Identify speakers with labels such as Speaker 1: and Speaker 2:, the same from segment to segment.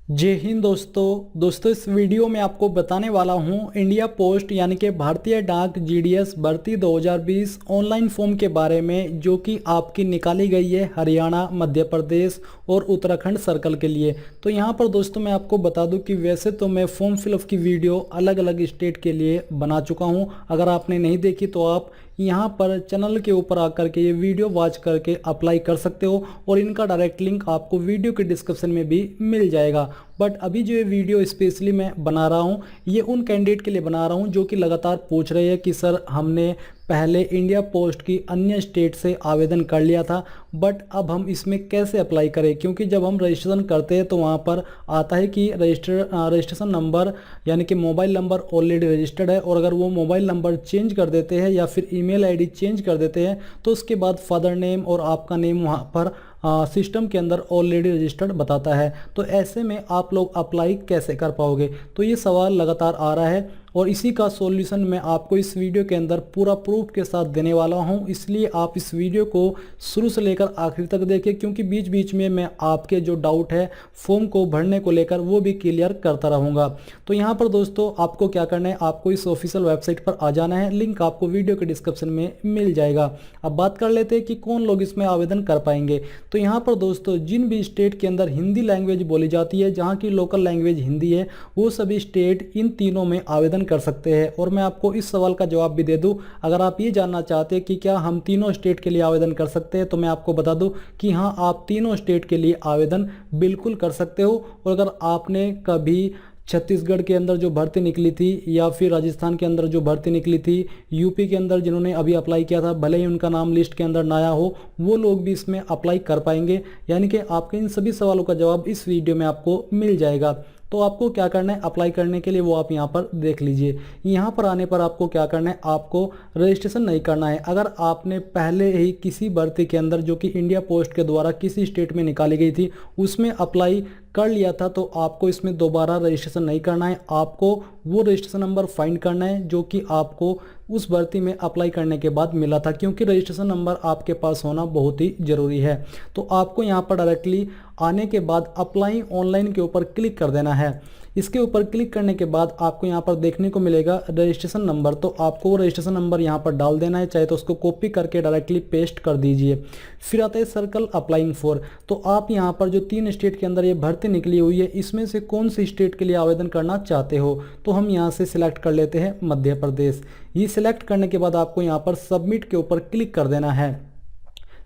Speaker 1: जय हिंद दोस्तों इस वीडियो में आपको बताने वाला हूं इंडिया पोस्ट यानी कि भारतीय डाक जीडीएस भर्ती 2020 ऑनलाइन फॉर्म के बारे में, जो कि आपकी निकाली गई है हरियाणा, मध्य प्रदेश और उत्तराखंड सर्कल के लिए। तो यहां पर दोस्तों मैं आपको बता दूं कि वैसे तो मैं फॉर्म फिलअप की वीडियो अलग अलग स्टेट के लिए बना चुका हूं। अगर आपने नहीं देखी तो आप यहाँ पर चैनल के ऊपर आकर के ये वीडियो वॉच करके अप्लाई कर सकते हो और इनका डायरेक्ट लिंक आपको वीडियो के डिस्क्रिप्शन में भी मिल जाएगा। बट अभी जो ये वीडियो स्पेशली मैं बना रहा हूँ ये उन कैंडिडेट के लिए बना रहा हूँ जो कि लगातार पूछ रहे हैं कि सर हमने पहले इंडिया पोस्ट की अन्य स्टेट से आवेदन कर लिया था, बट अब हम इसमें कैसे अप्लाई करें। क्योंकि जब हम रजिस्ट्रेशन करते हैं तो वहाँ पर आता है कि रजिस्ट्रेशन नंबर यानी कि मोबाइल नंबर ऑलरेडी रजिस्टर्ड है, और अगर वो मोबाइल नंबर चेंज कर देते हैं या फिर ईमेल आईडी चेंज कर देते हैं तो उसके बाद फादर नेम और आपका नेम वहाँ पर सिस्टम के अंदर ऑलरेडी रजिस्टर्ड बताता है। तो ऐसे में आप लोग अप्लाई कैसे कर पाओगे, तो ये सवाल लगातार आ रहा है और इसी का सॉल्यूशन मैं आपको इस वीडियो के अंदर पूरा प्रूफ के साथ देने वाला हूं। इसलिए आप इस वीडियो को शुरू से लेकर आखिर तक देखें, क्योंकि बीच बीच में मैं आपके जो डाउट है फॉर्म को भरने को लेकर वो भी क्लियर करता रहूँगा। तो यहाँ पर दोस्तों आपको क्या करना है, आपको इस ऑफिशियल वेबसाइट पर आ जाना है, लिंक आपको वीडियो के डिस्क्रिप्शन में मिल जाएगा। अब बात कर लेते हैं कि कौन लोग इसमें आवेदन कर पाएंगे। तो यहाँ पर दोस्तों जिन भी स्टेट के अंदर हिंदी लैंग्वेज बोली जाती है, जहाँ की लोकल लैंग्वेज हिंदी है, वो सभी स्टेट इन तीनों में आवेदन कर सकते हैं। और मैं आपको इस सवाल का जवाब भी दे दूं, अगर आप ये जानना चाहते हैं कि क्या हम तीनों स्टेट के लिए आवेदन कर सकते हैं, तो मैं आपको बता दूं कि हाँ, आप तीनों स्टेट के लिए आवेदन बिल्कुल कर सकते हो। और अगर आपने कभी छत्तीसगढ़ के अंदर जो भर्ती निकली थी या फिर राजस्थान के अंदर जो भर्ती निकली थी, यूपी के अंदर जिन्होंने अभी अप्लाई किया था, भले ही उनका नाम लिस्ट के अंदर ना आया हो, वो लोग भी इसमें अप्लाई कर पाएंगे। यानी कि आपके इन सभी सवालों का जवाब इस वीडियो में आपको मिल जाएगा। तो आपको क्या करना है अप्लाई करने के लिए, वो आप यहाँ पर देख लीजिए। यहाँ पर आने पर आपको क्या करना है, आपको रजिस्ट्रेशन नहीं करना है। अगर आपने पहले ही किसी भर्ती के अंदर जो कि इंडिया पोस्ट के द्वारा किसी स्टेट में निकाली गई थी उसमें अप्लाई कर लिया था, तो आपको इसमें दोबारा रजिस्ट्रेशन नहीं करना है। आपको वो रजिस्ट्रेशन नंबर फाइंड करना है जो कि आपको उस भर्ती में अप्लाई करने के बाद मिला था, क्योंकि रजिस्ट्रेशन नंबर आपके पास होना बहुत ही ज़रूरी है। तो आपको यहाँ पर डायरेक्टली आने के बाद अप्लाई ऑनलाइन के ऊपर क्लिक कर देना है। इसके ऊपर क्लिक करने के बाद आपको यहाँ पर देखने को मिलेगा रजिस्ट्रेशन नंबर, तो आपको वो रजिस्ट्रेशन नंबर यहाँ पर डाल देना है, चाहे तो उसको कॉपी करके डायरेक्टली पेस्ट कर दीजिए। फिर आता है सर्कल अप्लाइंग फॉर। तो आप यहाँ पर जो 3 स्टेट के अंदर ये भर्ती निकली हुई है, इसमें से कौन सी स्टेट के लिए आवेदन करना चाहते हो, तो हम यहाँ से सिलेक्ट कर लेते हैं मध्य प्रदेश। ये सिलेक्ट करने के बाद आपको यहाँ पर सबमिट के ऊपर क्लिक कर देना है।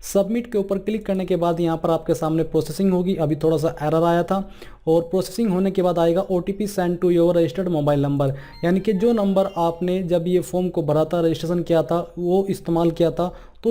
Speaker 1: सबमिट के ऊपर क्लिक करने के बाद यहाँ पर आपके सामने प्रोसेसिंग होगी। अभी थोड़ा सा एरर आया था, और प्रोसेसिंग होने के बाद आएगा OTP send to your registered mobile number. यानी कि जो नंबर आपने जब ये फॉर्म को भरा था, रजिस्ट्रेशन किया था, वो इस्तेमाल किया था, तो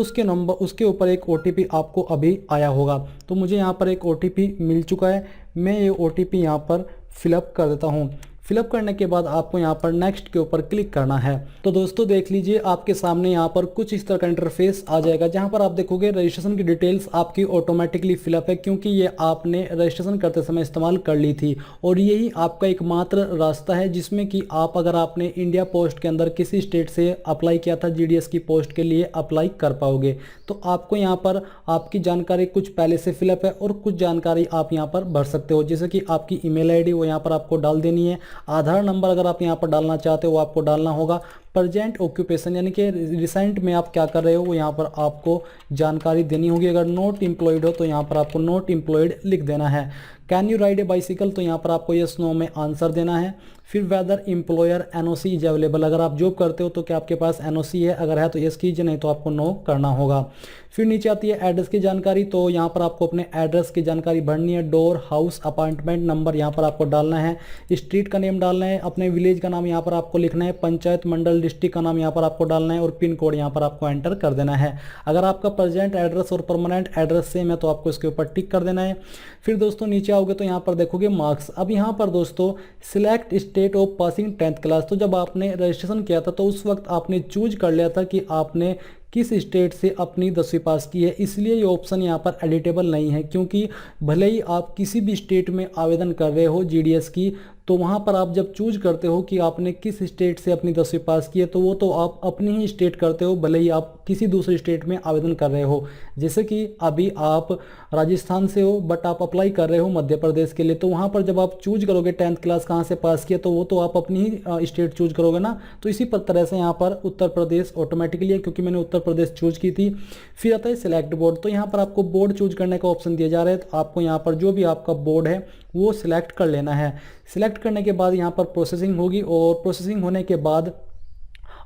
Speaker 1: उसके ऊपर एक OTP आपको अभी आया होगा। तो मुझे यहाँ पर एक OTP मिल चुका है, मैं ये OTP यहाँ पर फिलअप कर देता हूँ। फिलअप करने के बाद आपको यहाँ पर नेक्स्ट के ऊपर क्लिक करना है। तो दोस्तों देख लीजिए आपके सामने यहाँ पर कुछ इस तरह का इंटरफेस आ जाएगा, जहाँ पर आप देखोगे रजिस्ट्रेशन की डिटेल्स आपकी ऑटोमेटिकली फिलअप है, क्योंकि ये आपने रजिस्ट्रेशन करते समय इस्तेमाल कर ली थी। और यही आपका एकमात्र रास्ता है जिसमें कि आप, अगर आपने इंडिया पोस्ट के अंदर किसी स्टेट से अप्लाई किया था GDS की पोस्ट के लिए, अप्लाई कर पाओगे। तो आपको यहाँ पर आपकी जानकारी कुछ पहले से फिलअप है और कुछ जानकारी आप यहाँ पर भर सकते हो, जैसे कि आपकी ईमेल आईडी वो यहाँ पर आपको डाल देनी है। आधार नंबर अगर आप यहाँ पर डालना चाहते हो वो आपको डालना होगा। प्रेजेंट ऑक्यूपेशन यानी कि रिसेंट में आप क्या कर रहे हो वो यहाँ पर आपको जानकारी देनी होगी। अगर नॉट एम्प्लॉयड हो तो यहाँ पर आपको नॉट एम्प्लॉयड लिख देना है। Can you ride A bicycle, तो यहाँ पर आपको यस नो में आंसर देना है। फिर whether employer NOC is available, अगर आप जॉब करते हो तो क्या आपके पास NOC है, अगर है तो यस कीजिए, नहीं तो आपको नो करना होगा। फिर नीचे आती है एड्रेस की जानकारी, तो यहाँ पर आपको अपने एड्रेस की जानकारी भरनी है। डोर, हाउस, अपार्टमेंट नंबर यहाँ पर आपको डालना है। स्ट्रीट का नेम डालना है, अपने विलेज का नाम यहाँ पर आपको लिखना है, पंचायत, मंडल, डिस्ट्रिक्ट का नाम यहाँ पर आपको डालना है, और पिन कोड यहाँ पर आपको एंटर कर देना है। अगर आपका प्रेजेंट एड्रेस और परमानेंट एड्रेस सेम है तो आपको इसके ऊपर टिक कर देना है। फिर दोस्तों नीचे आओगे तो यहाँ पर देखोगे मार्क्स। अब यहाँ पर दोस्तों select state of passing 10th class, तो जब आपने रजिस्ट्रेशन किया था तो उस वक्त आपने चूज कर लिया था कि आपने किस स्टेट से अपनी 10वीं पास की है, इसलिए ये ऑप्शन यहाँ पर एडिटेबल नहीं है। क्योंकि भले ही आप किसी भी स्टेट में आवेदन कर रहे हो GDS की, तो वहाँ पर आप जब चूज करते हो कि आपने किस स्टेट से अपनी 10वीं पास की है, तो वो तो आप अपनी ही स्टेट करते हो, भले ही आप किसी दूसरे स्टेट में आवेदन कर रहे हो। जैसे कि अभी आप राजस्थान से हो बट आप अप्लाई कर रहे हो मध्य प्रदेश के लिए, तो वहाँ पर जब आप चूज करोगे 10th क्लास कहाँ से पास किया, तो वो तो आप अपनी ही स्टेट चूज करोगे ना। तो इसी तरह से यहाँ पर उत्तर प्रदेश ऑटोमेटिकली है, क्योंकि मैंने उत्तर प्रदेश चूज की थी। फिर आता है सिलेक्ट बोर्ड। तो यहाँ पर आपको बोर्ड चूज करने का ऑप्शन दिया जा रहा है, तो आपको यहाँ पर जो भी आपका बोर्ड है वो सिलेक्ट कर लेना है। सिलेक्ट करने के बाद यहाँ पर प्रोसेसिंग होगी, और प्रोसेसिंग होने के बाद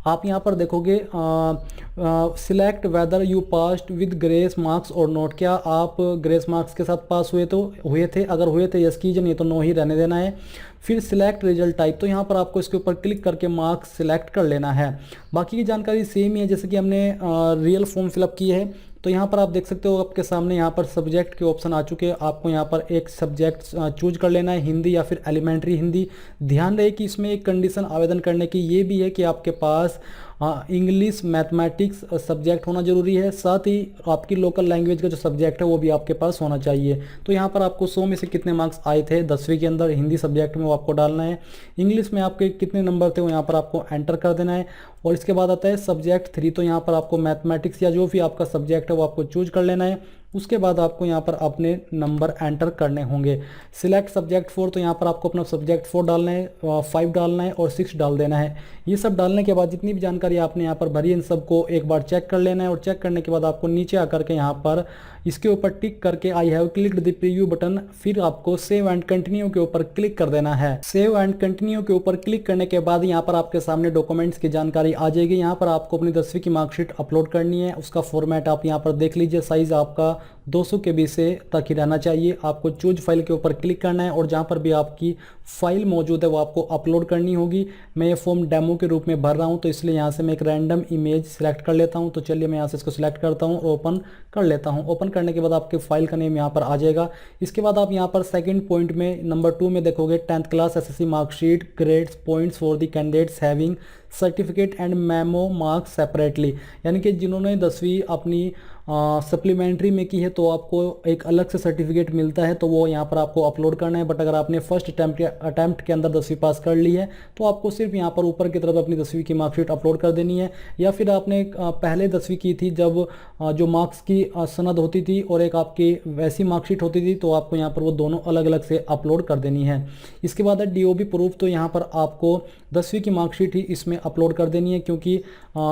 Speaker 1: आप यहाँ पर देखोगे select whether you passed with grace marks और नोट। क्या आप ग्रेस मार्क्स के साथ पास हुए थे, अगर हुए थे यस कीजिए, नहीं तो नो ही रहने देना है। फिर सिलेक्ट रिजल्ट टाइप, तो यहाँ पर आपको इसके ऊपर क्लिक करके मार्क्स सिलेक्ट कर लेना है। बाकी की जानकारी सेम ही है जैसे कि हमने रियल फॉर्म फिलअप की है। तो यहाँ पर आप देख सकते हो आपके सामने यहाँ पर सब्जेक्ट के ऑप्शन आ चुके हैं। आपको यहाँ पर एक सब्जेक्ट चूज कर लेना है, हिंदी या फिर एलिमेंट्री हिंदी। ध्यान रहे कि इसमें एक कंडीशन आवेदन करने की ये भी है कि आपके पास इंग्लिश मैथमेटिक्स सब्जेक्ट होना जरूरी है, साथ ही आपकी लोकल लैंग्वेज का जो सब्जेक्ट है वो भी आपके पास होना चाहिए। तो यहाँ पर आपको 100 में से कितने मार्क्स आए थे 10वीं के अंदर हिंदी सब्जेक्ट में, वो आपको डालना है। इंग्लिश में आपके कितने नंबर थे वो यहाँ पर आपको एंटर कर देना है। और इसके बाद आता है सब्जेक्ट 3, तो यहाँ पर आपको मैथमेटिक्स या जो भी आपका सब्जेक्ट है वो आपको चूज कर लेना है। उसके बाद आपको यहाँ पर अपने नंबर एंटर करने होंगे। सिलेक्ट सब्जेक्ट 4, तो यहाँ पर आपको अपना सब्जेक्ट 4 डालना है, 5 डालना है और 6 डाल देना है। ये सब डालने के बाद जितनी भी जानकारी आपने यहाँ पर भरी इन सबको एक बार चेक कर लेना है, और चेक करने के बाद आपको नीचे आकर के यहाँ पर इसके ऊपर टिक करके I have clicked the preview button, फिर आपको सेव एंड कंटिन्यू के ऊपर क्लिक कर देना है। सेव एंड कंटिन्यू के ऊपर क्लिक करने के बाद यहाँ पर आपके सामने डॉक्यूमेंट्स की जानकारी आ जाएगी। यहाँ पर आपको अपनी 10वीं की मार्कशीट अपलोड करनी है। उसका फॉर्मेट आप यहाँ पर देख लीजिए, साइज आपका 200 KB से तक ही रहना चाहिए। आपको चूज फाइल के ऊपर क्लिक करना है, और जहाँ पर भी आपकी फाइल मौजूद है वो आपको अपलोड करनी होगी। मैं ये फॉर्म डेमो के रूप में भर रहा हूँ, तो इसलिए यहाँ से मैं एक रैंडम इमेज सिलेक्ट कर लेता हूँ। तो चलिए मैं यहाँ से इसको सिलेक्ट करता हूँ और ओपन कर लेता हूँ। ओपन करने के बाद आपके फाइल का नेम यहाँ पर आ जाएगा। इसके बाद आप यहाँ पर सेकंड पॉइंट में नंबर 2 में देखोगे 10th class SSC marksheet grades points for the candidates having certificate and memo marks separately, यानी कि जिन्होंने 10वीं अपनी सप्लीमेंट्री में की है तो आपको एक अलग से सर्टिफिकेट मिलता है, तो वो यहाँ पर आपको अपलोड करना है। बट अगर आपने फर्स्ट अटैम्प्ट के अंदर 10वीं पास कर ली है तो आपको सिर्फ यहाँ पर ऊपर की तरफ अपनी 10वीं की मार्कशीट अपलोड कर देनी है। या फिर आपने पहले 10वीं की थी जब जो मार्क्स की सनद होती थी और एक आपकी वैसी मार्कशीट होती थी, तो आपको यहाँ पर वो दोनों अलग अलग से अपलोड कर देनी है। इसके बाद है DOB प्रूफ, तो यहाँ पर आपको 10वीं की मार्कशीट ही इसमें अपलोड कर देनी है, क्योंकि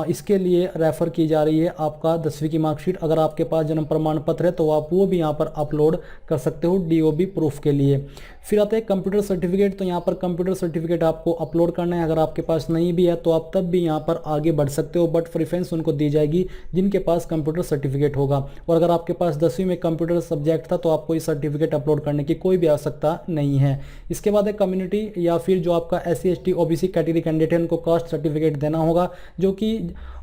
Speaker 1: इसके लिए रेफ़र की जा रही है आपका 10वीं की मार्कशीट। अगर आपके पास जन्म प्रमाण पत्र है तो आप वो भी यहाँ पर अपलोड कर सकते हो DOB प्रूफ के लिए। फिर आता है कंप्यूटर सर्टिफिकेट, तो यहाँ पर कंप्यूटर सर्टिफिकेट आपको अपलोड करना है। अगर आपके पास नहीं भी है तो आप तब भी यहाँ पर आगे बढ़ सकते हो, बट प्रेफरेंस उनको दी जाएगी जिनके पास कंप्यूटर सर्टिफिकेट होगा। और अगर आपके पास 10वीं में कंप्यूटर सब्जेक्ट था तो आपको ये सर्टिफिकेट अपलोड करने की कोई भी आवश्यकता नहीं है। इसके बाद है कम्युनिटी, या फिर जो आपका SC ST OBC category candidate है उनको कास्ट सर्टिफिकेट देना होगा, जो कि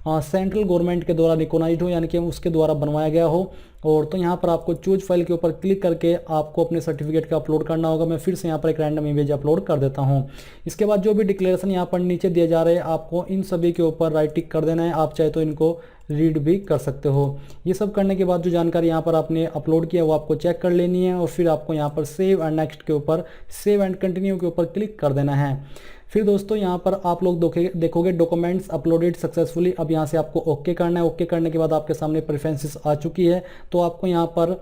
Speaker 1: सेंट्रल गवर्नमेंट के द्वारा रिकॉग्नाइज्ड हो, यानी कि उसके द्वारा बनवाया गया हो। और तो यहाँ पर आपको चूज फाइल के ऊपर क्लिक करके आपको अपने सर्टिफिकेट का अपलोड करना होगा। मैं फिर से यहाँ पर एक रैंडम इमेज अपलोड कर देता हूँ। इसके बाद जो भी डिक्लेरेशन यहाँ पर नीचे दिए जा रहे हैं आपको इन सभी के ऊपर राइट टिक कर देना है। आप चाहे तो इनको रीड भी कर सकते हो। ये सब करने के बाद जो जानकारी यहाँ पर आपने अपलोड किया वो आपको चेक कर लेनी है, और फिर आपको यहाँ पर सेव एंड नेक्स्ट के ऊपर सेव एंड कंटिन्यू के ऊपर क्लिक कर देना है। फिर दोस्तों यहाँ पर आप लोग देखोगे डॉक्यूमेंट्स अपलोडेड सक्सेसफुली। अब यहाँ से आपको ओके करना है। ओके करने के बाद आपके सामने प्रेफरेंसेस आ चुकी है, तो आपको यहाँ पर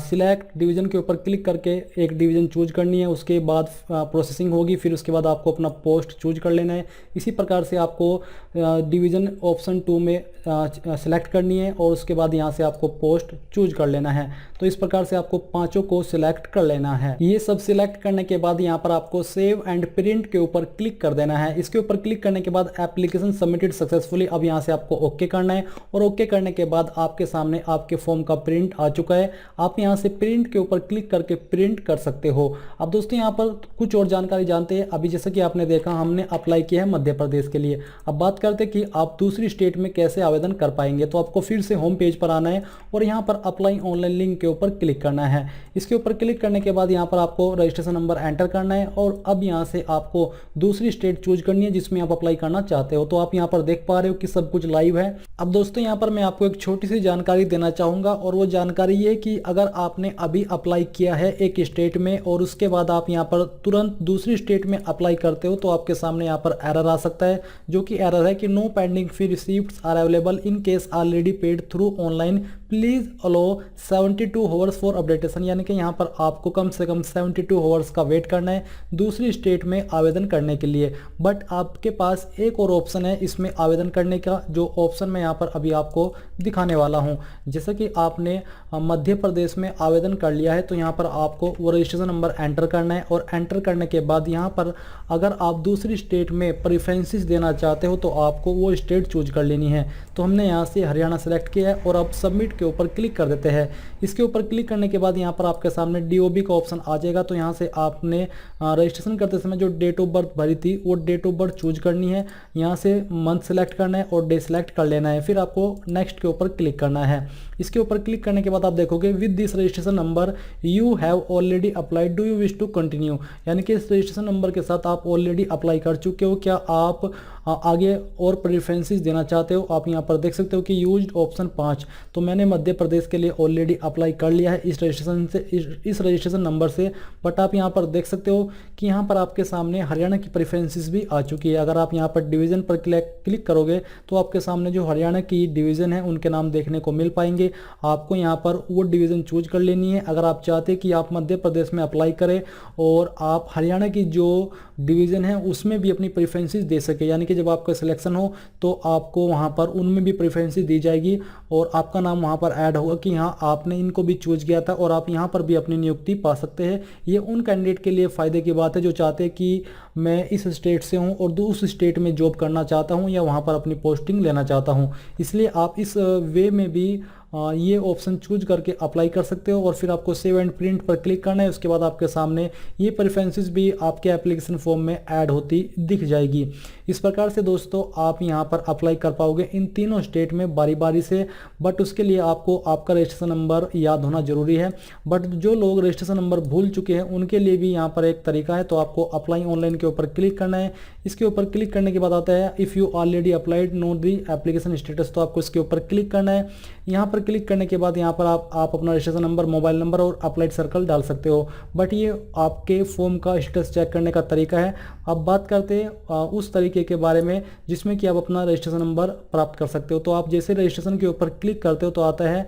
Speaker 1: सिलेक्ट डिवीज़न के ऊपर क्लिक करके एक डिवीज़न चूज करनी है। उसके बाद प्रोसेसिंग होगी, फिर उसके बाद आपको अपना पोस्ट चूज कर लेना है। इसी प्रकार से आपको डिवीज़न ऑप्शन 2 में सिलेक्ट करनी है, और उसके बाद यहाँ से आपको पोस्ट चूज कर लेना है। तो इस प्रकार से आपको पांचों को सिलेक्ट कर लेना है। ये सब सिलेक्ट करने के बाद यहाँ पर आपको सेव एंड प्रिंट के ऊपर क्लिक कर देना है। इसके ऊपर क्लिक करने के बाद एप्लीकेशन सबमिटेड सक्सेसफुली। अब यहाँ से आपको ओके करना है, और ओके करने के बाद आपके सामने आपके फॉर्म का प्रिंट आ चुका है। आप यहाँ से प्रिंट के ऊपर क्लिक करके प्रिंट कर सकते हो। अब दोस्तों यहाँ पर कुछ और जानकारी जानते हैं। अभी जैसे कि आपने देखा हमने अप्लाई किया है मध्य प्रदेश के लिए। अब बात करते हैं कि आप दूसरी स्टेट में कैसे आवेदन कर पाएंगे। तो आपको फिर से होम पेज पर आना है, और यहाँ पर अप्लाई ऑनलाइन लिंक के ऊपर क्लिक करना है। इसके ऊपर क्लिक करने के बाद यहाँ पर आपको रजिस्ट्रेशन नंबर एंटर करना है, और अब यहाँ से आपको दूसरी स्टेट चूज करनी है जिसमें आप अप्लाई करना चाहते हो। तो आप यहाँ पर देख पा रहे हो कि सब कुछ लाइव है। अब दोस्तों यहाँ पर मैं आपको एक छोटी सी जानकारी देना चाहूँगा, और वो जानकारी ये है कि अगर आपने अभी अप्लाई किया है एक स्टेट में और उसके बाद आप यहाँ पर तुरंत दूसरी स्टेट में अप्लाई करते हो तो आपके सामने यहाँ पर एरर आ सकता है, जो कि एरर है कि no pending fee receipts are available in case already paid through online, please allow 72 hours for updation. यानी कि यहाँ पर आपको कम से कम 72 आवर्स का वेट करना है दूसरी स्टेट में आवेदन करने के लिए। बट आपके पास एक और ऑप्शन है इसमें आवेदन करने का, जो ऑप्शन मैं यहाँ पर अभी आपको दिखाने वाला हूँ। जैसे कि आपने मध्य प्रदेश में आवेदन कर लिया है तो यहाँ पर आपको वो रजिस्ट्रेशन नंबर एंटर करना है, और एंटर करने के बाद यहाँ पर अगर आप दूसरी स्टेट में प्रेफरेंसेस देना चाहते हो तो आपको वो स्टेट चूज कर लेनी है। तो हमने यहाँ से हरियाणा सेलेक्ट किया है और अब सबमिट के ऊपर क्लिक कर देते हैं। इसके ऊपर क्लिक करने के बाद यहाँ पर आपके सामने डीओबी का ऑप्शन आ जाएगा। तो यहाँ से आपने रजिस्ट्रेशन करते समय जो डेट ऑफ बर्थ भरी थी वो डेट ऑफ बर्थ चूज करनी है, यहाँ से मंथ सेलेक्ट करना है और डे सेलेक्ट कर लेना है। फिर आपको नेक्स्ट के ऊपर क्लिक करना है। इसके ऊपर क्लिक करने के बाद आप देखोगे with this registration number you have already applied, do you wish to continue. यानी कि इस रजिस्ट्रेशन नंबर के साथ आप ऑलरेडी अप्लाई कर चुके हो, क्या आप आगे और प्रेफरेंसेस देना चाहते हो। आप यहाँ पर देख सकते हो कि यूज्ड ऑप्शन 5, तो मैंने मध्य प्रदेश के लिए ऑलरेडी अप्लाई कर लिया है इस रजिस्ट्रेशन से, इस रजिस्ट्रेशन नंबर से। बट आप यहाँ पर देख सकते हो कि यहाँ पर आपके सामने हरियाणा की प्रेफरेंसेस भी आ चुकी है। अगर आप यहाँ पर डिवीज़न पर क्लिक करोगे तो आपके सामने जो हरियाणा की डिवीज़न है उनके नाम देखने को मिल पाएंगे। आपको यहाँ पर वो डिवीज़न चूज कर लेनी है। अगर आप चाहते हैं कि आप मध्य प्रदेश में अप्लाई करें और आप हरियाणा की जो डिवीज़न है उसमें भी अपनी प्रेफरेंसेस दे सके, यानी कि जब आपका सिलेक्शन हो तो आपको वहाँ पर उनमें भी प्रेफरेंसेस दी जाएगी और आपका नाम वहाँ पर ऐड होगा कि हाँ आपने इनको भी चूज किया था और आप यहाँ पर भी अपनी नियुक्ति पा सकते हैं। ये उन कैंडिडेट के लिए फ़ायदे की बात है जो चाहते हैं कि मैं इस स्टेट से हूँ और उस स्टेट में जॉब करना चाहता हूँ या वहाँ पर अपनी पोस्टिंग लेना चाहता हूँ। इसलिए आप इस वे में भी ये ऑप्शन चूज करके अप्लाई कर सकते हो और फिर आपको सेव एंड प्रिंट पर क्लिक करना है। उसके बाद आपके सामने ये प्रेफरेंसेस भी आपके एप्लीकेशन फॉर्म में ऐड होती दिख जाएगी। इस प्रकार से दोस्तों आप यहाँ पर अप्लाई कर पाओगे इन तीनों स्टेट में बारी बारी से। बट उसके लिए आपको आपका रजिस्ट्रेशन नंबर याद होना जरूरी है। बट जो लोग रजिस्ट्रेशन नंबर भूल चुके हैं उनके लिए भी यहाँ पर एक तरीका है। तो आपको अप्लाई ऑनलाइन के ऊपर क्लिक करना है। इसके ऊपर क्लिक करने के बाद आता है if you already applied know the application status, तो आपको इसके ऊपर क्लिक करना है। यहाँ पर क्लिक करने के बाद यहाँ पर आप अपना रजिस्ट्रेशन नंबर, मोबाइल नंबर और अप्लाइड सर्कल डाल सकते हो। बट ये आपके फॉर्म का स्टेटस चेक करने का तरीका है। अब बात करते हैं उस तरीके के बारे में जिसमें कि आप अपना रजिस्ट्रेशन नंबर प्राप्त कर सकते हो। तो आप जैसे रजिस्ट्रेशन के ऊपर क्लिक करते हो तो आता है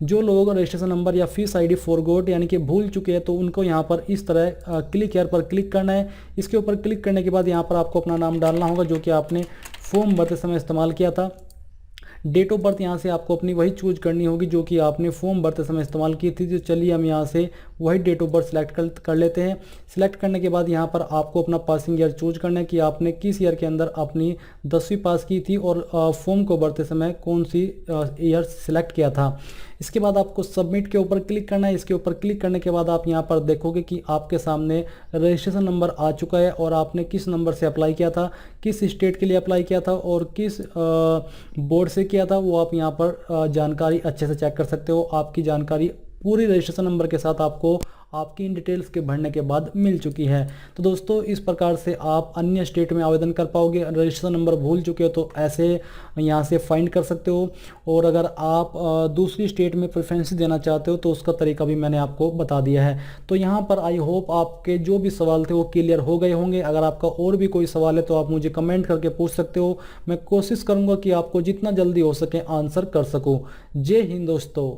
Speaker 1: जो लोग रजिस्ट्रेशन नंबर या फीस आईडी फॉरगॉट यानी कि भूल चुके हैं तो उनको यहाँ पर इस तरह क्लिक हियर पर क्लिक करना है। इसके ऊपर क्लिक करने के बाद यहाँ पर आपको अपना नाम डालना होगा जो कि आपने फॉर्म भरते समय इस्तेमाल किया था। डेट ऑफ बर्थ यहाँ से आपको अपनी वही चूज करनी होगी जो कि आपने फॉर्म भरते समय इस्तेमाल की थी। तो चलिए हम यहाँ से वही डेट ऑफ बर्थ सेलेक्ट कर लेते हैं। सिलेक्ट करने के बाद यहाँ पर आपको अपना पासिंग ईयर चूज करना है कि आपने किस ईयर के अंदर अपनी 10वीं पास की थी और फॉर्म को भरते समय कौन सी ईयर सिलेक्ट किया था। इसके बाद आपको सबमिट के ऊपर क्लिक करना है। इसके ऊपर क्लिक करने के बाद आप यहाँ पर देखोगे कि आपके सामने रजिस्ट्रेशन नंबर आ चुका है और आपने किस नंबर से अप्लाई किया था, किस स्टेट के लिए अप्लाई किया था और किस बोर्ड से किया था, वो आप यहाँ पर जानकारी अच्छे से चेक कर सकते हो। आपकी जानकारी पूरी रजिस्ट्रेशन नंबर के साथ आपको आपकी इन डिटेल्स के भरने के बाद मिल चुकी है। तो दोस्तों इस प्रकार से आप अन्य स्टेट में आवेदन कर पाओगे। रजिस्ट्रेशन नंबर भूल चुके हो तो ऐसे यहाँ से फाइंड कर सकते हो। और अगर आप दूसरी स्टेट में प्रेफरेंस देना चाहते हो तो उसका तरीका भी मैंने आपको बता दिया है। तो यहाँ पर आई होप आपके जो भी सवाल थे वो क्लियर हो गए होंगे। अगर आपका और भी कोई सवाल है तो आप मुझे कमेंट करके पूछ सकते हो। मैं कोशिश करूँगा कि आपको जितना जल्दी हो सके आंसर कर सकूँ। जय हिंद दोस्तों।